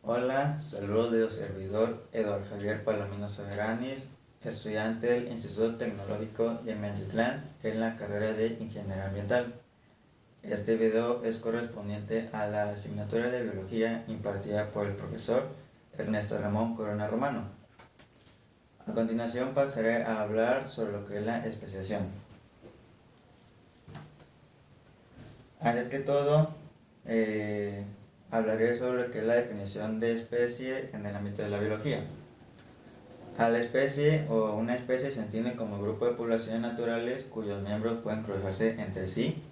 Hola, saludos de su servidor Eduardo Javier Palomino Soberanis, estudiante del Instituto Tecnológico de Miachitlán en la carrera de Ingeniería Ambiental. Este video es correspondiente a la asignatura de Biología impartida por el profesor Ernesto Ramón Corona Romano. A continuación pasaré a hablar sobre lo que es la especiación. Antes que todo, hablaré sobre lo que es la definición de especie en el ámbito de la biología. A la especie o a una especie se entiende como grupo de poblaciones naturales cuyos miembros pueden cruzarse entre sí,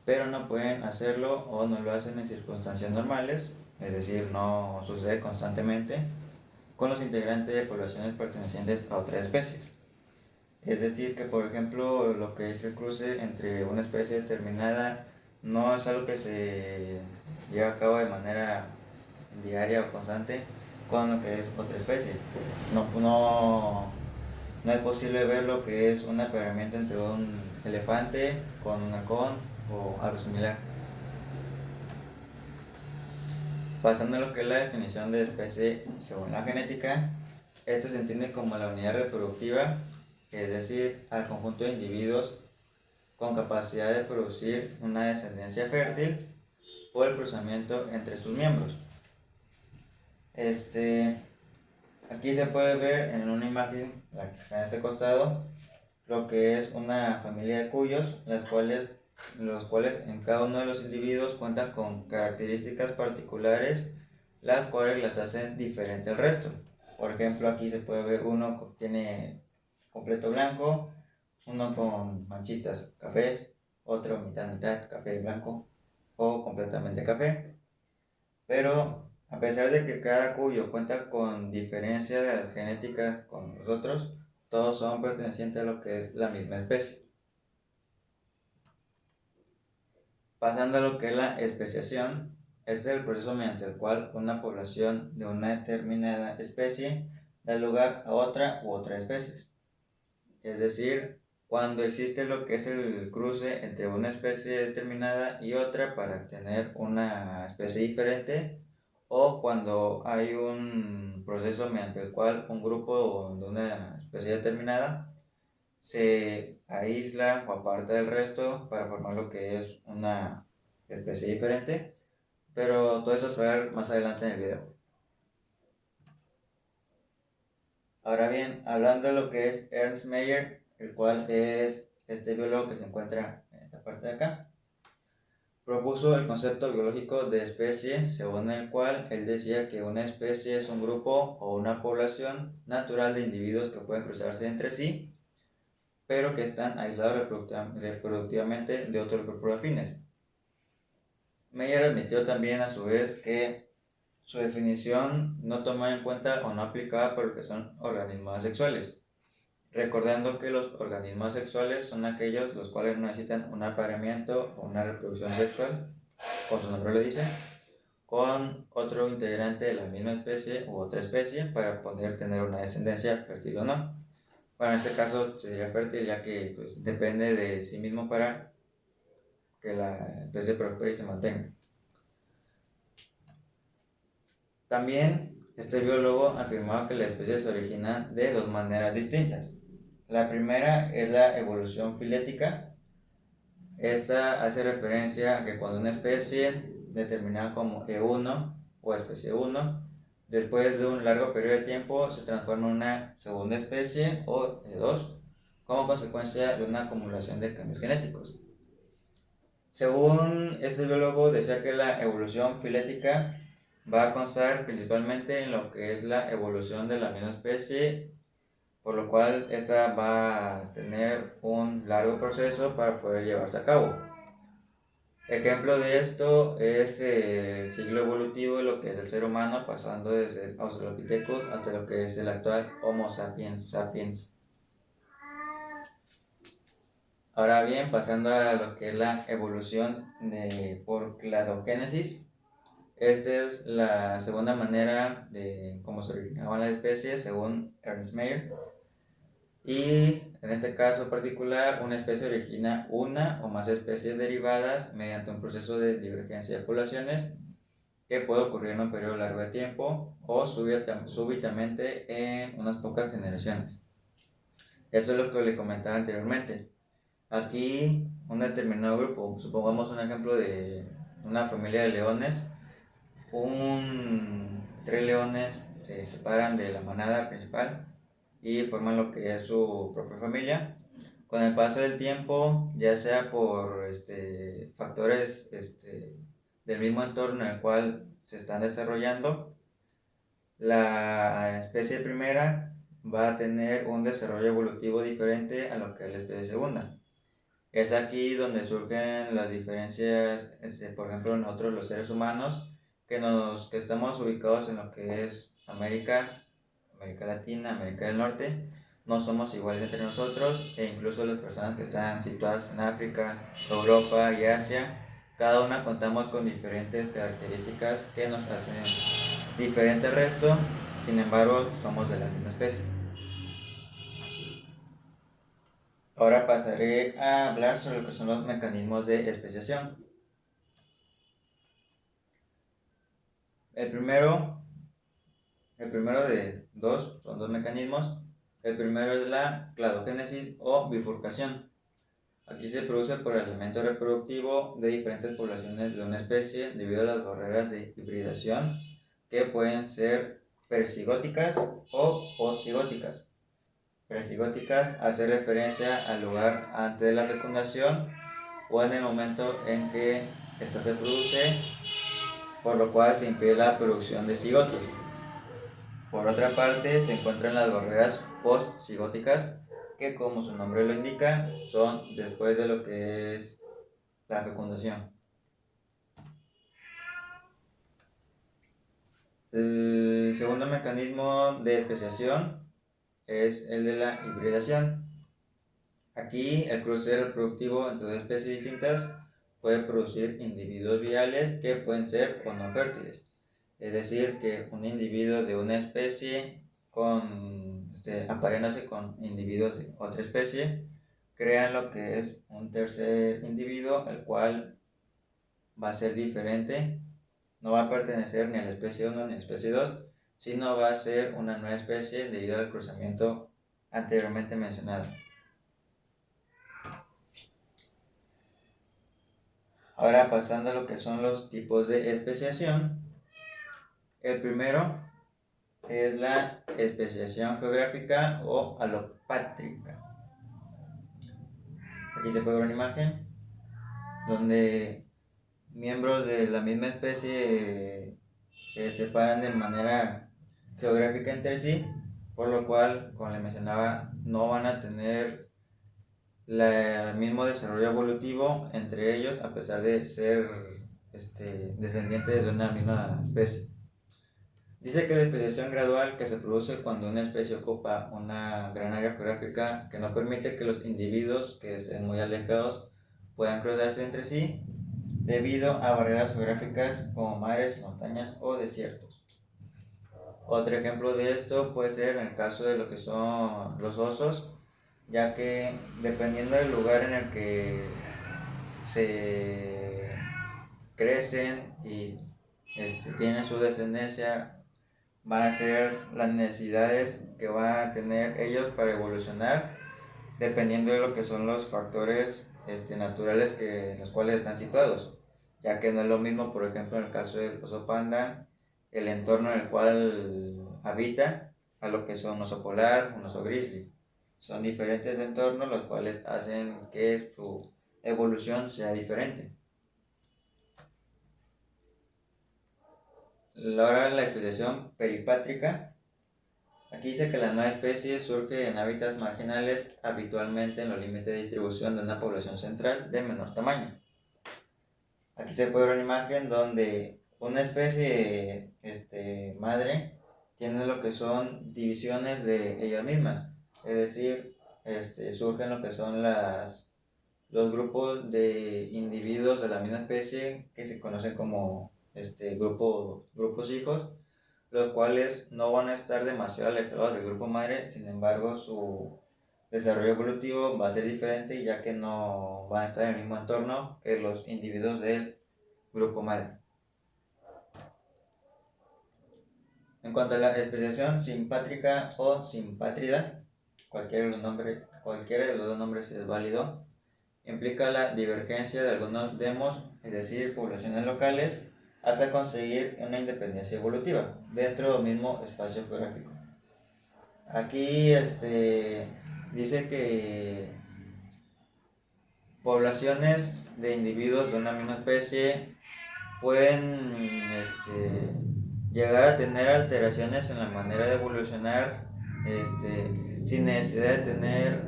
pero no pueden hacerlo o no lo hacen en circunstancias normales, es decir, no sucede constantemente con los integrantes de poblaciones pertenecientes a otras especies. Es decir, que por ejemplo lo que es el cruce entre una especie determinada no es algo que se lleva a cabo de manera diaria o constante con lo que es otra especie. No es posible ver lo que es un apareamiento entre un elefante con un halcón o algo similar. Pasando a lo que es la definición de especie según la genética, esto se entiende como la unidad reproductiva, es decir, al conjunto de individuos con capacidad de producir una descendencia fértil o el cruzamiento entre sus miembros. Aquí se puede ver en una imagen, la que está en este costado, lo que es una familia de cuyos, los cuales en cada uno de los individuos cuentan con características particulares, las cuales las hacen diferente al resto. Por ejemplo, aquí se puede ver uno que tiene completo blanco, uno con manchitas cafés, otro mitad café y blanco o completamente café. Pero a pesar de que cada cuyo cuenta con diferencias genéticas con los otros, todos son pertenecientes a lo que es la misma especie. Pasando a lo que es la especiación, este es el proceso mediante el cual una población de una determinada especie da lugar a otra u otras especies. Es decir, cuando existe lo que es el cruce entre una especie determinada y otra para tener una especie diferente, o cuando hay un proceso mediante el cual un grupo de una especie determinada se aísla o aparta del resto para formar lo que es una especie diferente, pero todo eso se va a ver más adelante en el video. Ahora bien, hablando de lo que es Ernst Mayr, el cual es este biólogo que se encuentra en esta parte de acá, propuso el concepto biológico de especie, según el cual él decía que una especie es un grupo o una población natural de individuos que pueden cruzarse entre sí, pero que están aislados reproductivamente de otros grupos afines. Meyer admitió también a su vez que su definición no tomaba en cuenta o no aplicaba para lo que son organismos asexuales, recordando que los organismos sexuales son aquellos los cuales no necesitan un apareamiento o una reproducción sexual, como su nombre lo dice, con otro integrante de la misma especie u otra especie para poder tener una descendencia fértil o no. Bueno, en este caso sería fértil ya que pues, depende de sí mismo para que la especie prospere y se mantenga. También este biólogo afirmaba que la especie se origina de dos maneras distintas. La primera es la evolución filética. Esta hace referencia a que cuando una especie, determinada como E1 o especie 1, después de un largo periodo de tiempo se transforma en una segunda especie o E2 como consecuencia de una acumulación de cambios genéticos. Según este biólogo, decía que la evolución filética va a constar principalmente en lo que es la evolución de la misma especie, por lo cual esta va a tener un largo proceso para poder llevarse a cabo. Ejemplo de esto es el ciclo evolutivo de lo que es el ser humano, pasando desde el Australopithecus hasta lo que es el actual Homo sapiens sapiens. Ahora bien, pasando a lo que es la evolución por cladogénesis, esta es la segunda manera de cómo se originaban las especies según Ernst Mayr. Y en este caso particular, una especie origina una o más especies derivadas mediante un proceso de divergencia de poblaciones. que puede ocurrir en un periodo largo de tiempo o súbitamente en unas pocas generaciones. Esto es lo que le comentaba anteriormente. Aquí un determinado grupo, supongamos un ejemplo de una familia de leones, tres leones se separan de la manada principal y forman lo que es su propia familia. Con el paso del tiempo, ya sea por factores del mismo entorno en el cual se están desarrollando, la especie primera va a tener un desarrollo evolutivo diferente a lo que es la especie segunda. Es aquí donde surgen las diferencias, por ejemplo, nosotros los seres humanos, que estamos ubicados en lo que es América Latina, América del Norte, no somos iguales entre nosotros, e incluso las personas que están situadas en África, Europa y Asia, cada una contamos con diferentes características que nos hacen diferente al resto, sin embargo somos de la misma especie. Ahora pasaré a hablar sobre lo que son los mecanismos de especiación. El primero de dos, son dos mecanismos. El primero es la cladogénesis o bifurcación. Aquí se produce por el aislamiento reproductivo de diferentes poblaciones de una especie debido a las barreras de hibridación que pueden ser percigóticas o posigóticas. Percigóticas hace referencia al lugar antes de la fecundación o en el momento en que ésta se produce, por lo cual se impide la producción de cigotos. Por otra parte, se encuentran las barreras post-cigóticas, que como su nombre lo indica, son después de lo que es la fecundación. El segundo mecanismo de especiación es el de la hibridación. Aquí el cruce reproductivo entre dos especies distintas puede producir individuos viales que pueden ser o no fértiles. Es decir, que un individuo de una especie apareándose con individuos de otra especie, crean lo que es un tercer individuo, el cual va a ser diferente, no va a pertenecer ni a la especie 1 ni a la especie 2, sino va a ser una nueva especie debido al cruzamiento anteriormente mencionado. Ahora pasando a lo que son los tipos de especiación. El primero es la especiación geográfica o alopátrica. Aquí se puede ver una imagen donde miembros de la misma especie se separan de manera geográfica entre sí, por lo cual, como les mencionaba, no van a tener el mismo desarrollo evolutivo entre ellos a pesar de ser descendientes de una misma especie. Dice que la especiación gradual que se produce cuando una especie ocupa una gran área geográfica que no permite que los individuos que estén muy alejados puedan cruzarse entre sí debido a barreras geográficas como mares, montañas o desiertos. Otro ejemplo de esto puede ser en el caso de lo que son los osos, ya que dependiendo del lugar en el que se crecen y tienen su descendencia, van a ser las necesidades que van a tener ellos para evolucionar, dependiendo de lo que son los factores naturales en los cuales están situados, ya que no es lo mismo, por ejemplo, en el caso del oso panda, el entorno en el cual habita, a lo que son un oso polar, un oso grizzly. Son diferentes entornos los cuales hacen que su evolución sea diferente. Ahora la especiación peripátrica. Aquí dice que la nueva especie surge en hábitats marginales, habitualmente en los límites de distribución de una población central de menor tamaño. Aquí se puede ver una imagen donde una especie madre tiene lo que son divisiones de ellas mismas, es decir, surgen lo que son los grupos de individuos de la misma especie que se conocen como grupos hijos, los cuales no van a estar demasiado alejados del grupo madre, sin embargo su desarrollo evolutivo va a ser diferente ya que no van a estar en el mismo entorno que los individuos del grupo madre. En cuanto a la especiación simpátrica o simpátrida, cualquiera de los dos nombres es válido, implica la divergencia de algunos demos, es decir, poblaciones locales, hasta conseguir una independencia evolutiva dentro del mismo espacio geográfico. Aquí dice que poblaciones de individuos de una misma especie pueden llegar a tener alteraciones en la manera de evolucionar sin necesidad de tener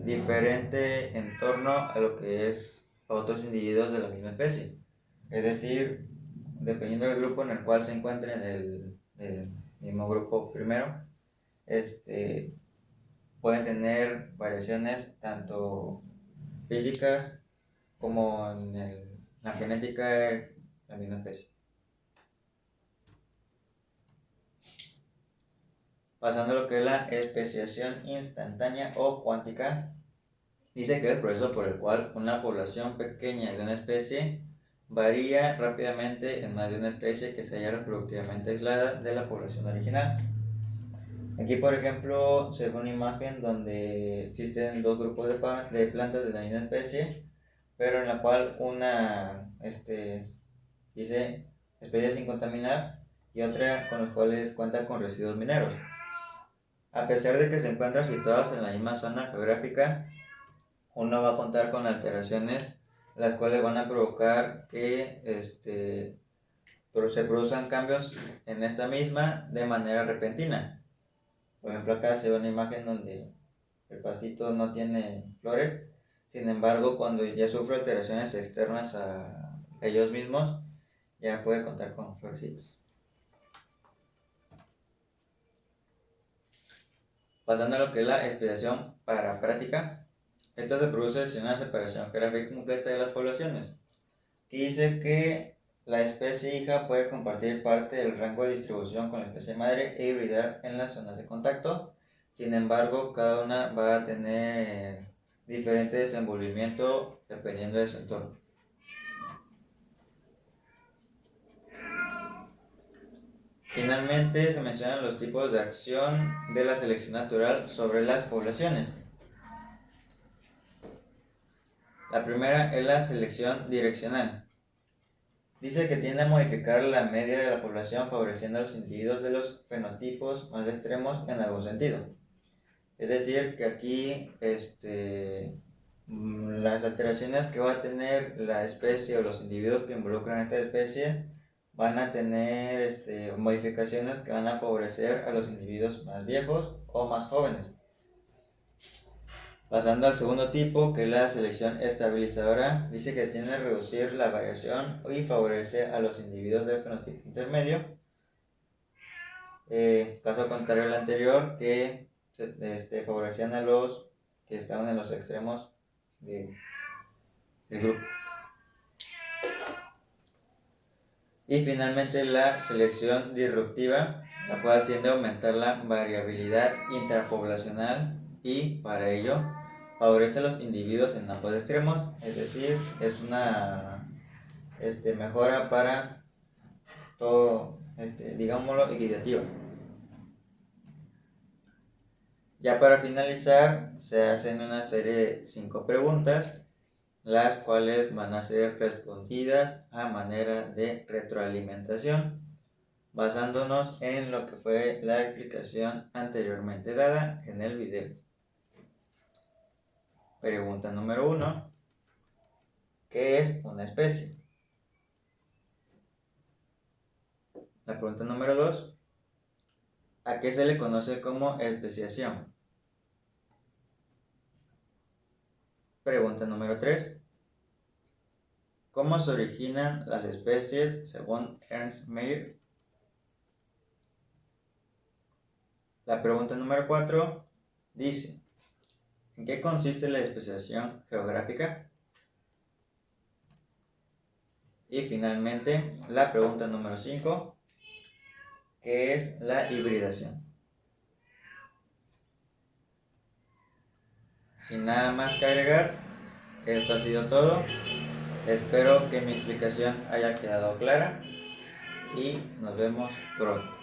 diferente entorno a lo que es a otros individuos de la misma especie. Es decir, dependiendo del grupo en el cual se encuentren del mismo grupo primero, pueden tener variaciones tanto físicas como en la genética de la misma especie. Pasando a lo que es la especiación instantánea o cuántica, dice que es el proceso por el cual una población pequeña de una especie varía rápidamente en más de una especie que se halla reproductivamente aislada de la población original. Aquí, por ejemplo, se ve una imagen donde existen dos grupos de plantas de la misma especie, pero en la cual una dice especie sin contaminar y otra con los cuales cuenta con residuos mineros. A pesar de que se encuentran situados en la misma zona geográfica, uno va a contar con alteraciones las cuales van a provocar que se produzcan cambios en esta misma de manera repentina. Por ejemplo, acá se ve una imagen donde el pastito no tiene flores, sin embargo, cuando ya sufre alteraciones externas a ellos mismos, ya puede contar con florecitas. Pasando a lo que es la especiación parapráctica, esta se produce sin una separación geográfica completa de las poblaciones. Aquí dice que la especie hija puede compartir parte del rango de distribución con la especie madre e hibridar en las zonas de contacto. Sin embargo, cada una va a tener diferente desenvolvimiento dependiendo de su entorno. Finalmente, se mencionan los tipos de acción de la selección natural sobre las poblaciones. La primera es la selección direccional. Dice que tiende a modificar la media de la población favoreciendo a los individuos de los fenotipos más extremos en algún sentido. Es decir, que aquí las alteraciones que va a tener la especie o los individuos que involucran esta especie van a tener modificaciones que van a favorecer a los individuos más viejos o más jóvenes. Pasando al segundo tipo, que es la selección estabilizadora, dice que tiende a reducir la variación y favorece a los individuos del fenotipo intermedio. Caso contrario al anterior, que favorecían a los que estaban en los extremos del grupo. Y finalmente la selección disruptiva, la cual tiende a aumentar la variabilidad intrapoblacional y para ello favorece a los individuos en ambos extremos, es decir, es una mejora para todo, digámoslo, equitativa. Ya para finalizar, se hacen una serie de 5 preguntas, las cuales van a ser respondidas a manera de retroalimentación, basándonos en lo que fue la explicación anteriormente dada en el video. Pregunta número 1. ¿Qué es una especie? La pregunta número 2. ¿A qué se le conoce como especiación? Pregunta número 3. ¿Cómo se originan las especies según Ernst Mayr? La pregunta número 4 dice: ¿en qué consiste la especiación geográfica? Y finalmente, la pregunta número 5, ¿qué es la hibridación? Sin nada más que agregar, esto ha sido todo. Espero que mi explicación haya quedado clara y nos vemos pronto.